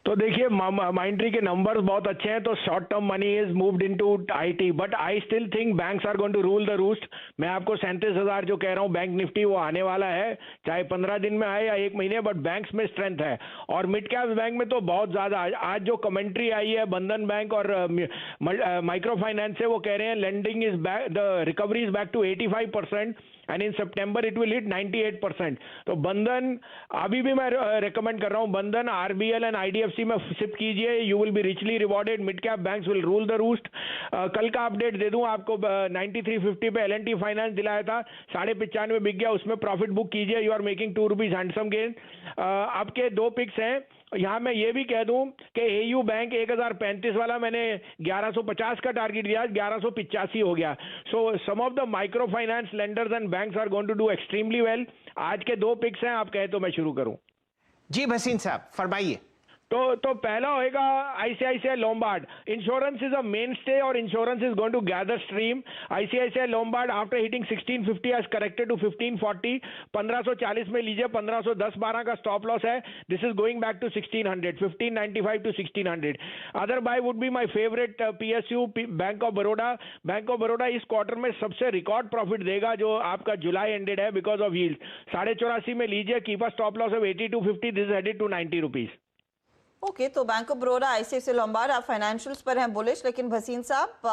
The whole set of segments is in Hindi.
तो देखिए माइंट्री के नंबर्स बहुत अच्छे हैं, तो short term money is moved into IT, but I still think banks are going to rule the roost. मैं आपको 37,000 जो कह रहा हूँ बैंक निफ्टी, वो आने वाला है, चाहे 15 दिन में आए या 1 महीने, बट बैंक्स में स्ट्रेंथ है। और मिड कैप बैंक में तो बहुत ज्यादा आज जो कमेंट्री आई है बंधन बैंक और माइक्रो फाइनेंस से, वो कह रहे हैं lending is back, the recovery is back to 85% and in September it will hit 98%। तो बंधन अभी भी मैं रेकमेंड कर रहा हूं, बंधन, आरबीएल एंड आईडीएफसी में शिफ्ट कीजिए, you will be richly rewarded. Mid cap banks will rule the roost. कल का अपडेट दे दूं आपको, 9350 पे एल&टी फाइनेंस दिलाया था, 95.5 बिक गया, उसमें प्रॉफिट बुक कीजिए, you are making ₹2 handsome gain. आपके दो पिक्स हैं यहां। मैं ये भी कह दूं कि एयू बैंक 1035 वाला मैंने 1150 का टारगेट दिया, 1185 हो गया। So some of the micro finance lenders and banks are going to do extremely well. आज के दो पिक्स हैं, आप कहें तो मैं शुरू करूं। जी भसीन साहब फरमाइए। तो पहला होएगा ICICI Lombard. Insurance is a mainstay और insurance is going to gather stream. ICICI Lombard after hitting 1650 has corrected to 1540, 1540 में लीजिए, 1510-12 का स्टॉप लॉस है। This is going back to 1600, 1595 to 1600। Other buy would be my favourite PSU, bank of Baroda. Bank of Baroda इस क्वार्टर में सबसे रिकॉर्ड प्रॉफिट देगा जो आपका जुलाई एंडेड है, बिकॉज ऑफ यील्ड। 84.5 में लीजिए, keep a stop loss of 8250, this is headed to 90 rupees. Okay, तो bank of Baroda, ICICI Lombard, आप फाइनेंशियल्स पर हैं बुलिश, लेकिन भसीन साहब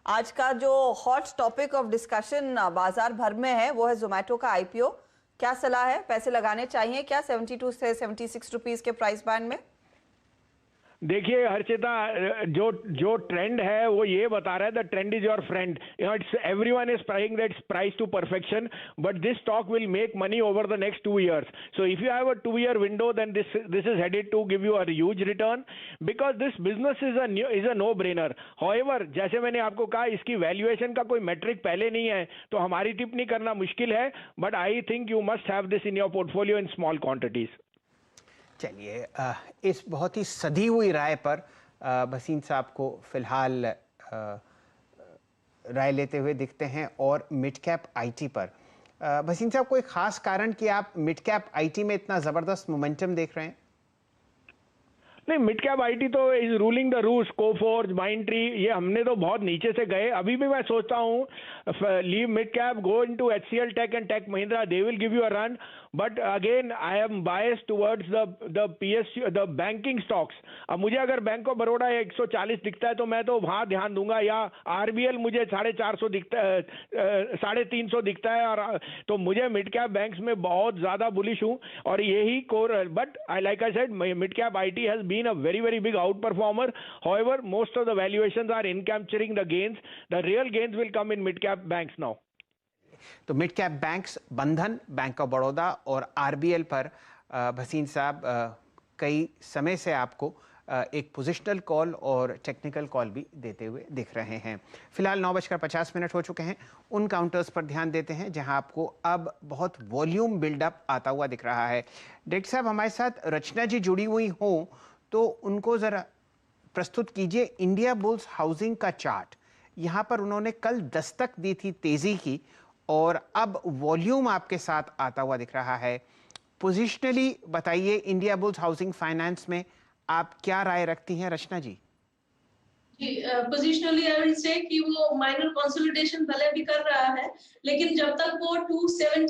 आज का जो हॉट टॉपिक ऑफ डिस्कशन बाजार भर में है वो है जोमेटो का आईपीओ। क्या सलाह है, पैसे लगाने चाहिए क्या 72 से 76 रुपीस के प्राइस बैंड में? देखिए हर्षिता, जो ट्रेंड है वो ये बता रहा है the trend is your friend. It's everyone is pricing that's price to perfection, but this stock will make money over the next 2 years. So if you have a 2-year window, then this is headed to give you a huge return because this business is a no brainer. However, जैसे मैंने आपको कहा, इसकी वैल्यूएशन का कोई मेट्रिक पहले नहीं है, तो हमारी टिप्पणी करना मुश्किल है, but I think you must have this in your portfolio in small quantities. चलिए, इस बहुत ही सधी हुई राय पर भसीन साहब को फिलहाल राय लेते हुए दिखते हैं और मिड कैप आईटी पर। भसीन साहब, कोई खास कारण कि आप मिड कैप आईटी में इतना जबरदस्त मोमेंटम देख रहे हैं? नहीं, मिड कैप आईटी तो is ruling the rules. Coforge, माइंट्री, ये हमने तो बहुत नीचे से गए। अभी भी मैं सोचता हूँ leave mid cap, go into HCL tech and tech Mahindra, they will give you a run, but again I am biased towards the PSU, the banking stocks. अब मुझे अगर बैंक ऑफ बड़ौदा 140 दिखता है तो मैं तो वहां ध्यान दूंगा, या आरबीएल मुझे 450 दिखता है, 350 दिखता है, और तो मुझे मिड कैप बैंक्स में बहुत ज्यादा बुलिश हूं और यही core. But I like I said, mid cap IT has been a very big outperformer. However, most of the valuations are in capturing the gains. The real gains will come in mid cap banks now. तो मिड कैप बैंक्स, बंधन, बैंक ऑफ बड़ौदा और आरबीएल पर भसीन साहब कई समय से आपको एक पोजिशनल कॉल और टेक्निकल कॉल भी देते हुए दिख रहे हैं। फिलहाल 9:50 हो चुके हैं। उन काउंटर्स पर ध्यान देते हैं जहां आपको अब बहुत वॉल्यूम बिल्डअप आता हुआ दिख रहा है। डायरेक्टर साहब, हमारे साथ रचना जी जुड़ी हुई हो तो उनको ज़रा प्रस्तुत कीजिए इंडिया बुल्स हाउसिंग का चार्ट। यहाँ पर उन्होंने कल दस्तक दी थी तेज़ी की और अब वॉल्यूम आपके साथ आता हुआ दिख रहा है। पोजिशनली बताइए, इंडिया बुल्स हाउसिंग फाइनेंस में आप क्या राय रखती हैं रचना जी? पोजिशनली आई विल से कि वो माइनर कंसोलिडेशन भले भी कर रहा है, लेकिन जब तक वो 270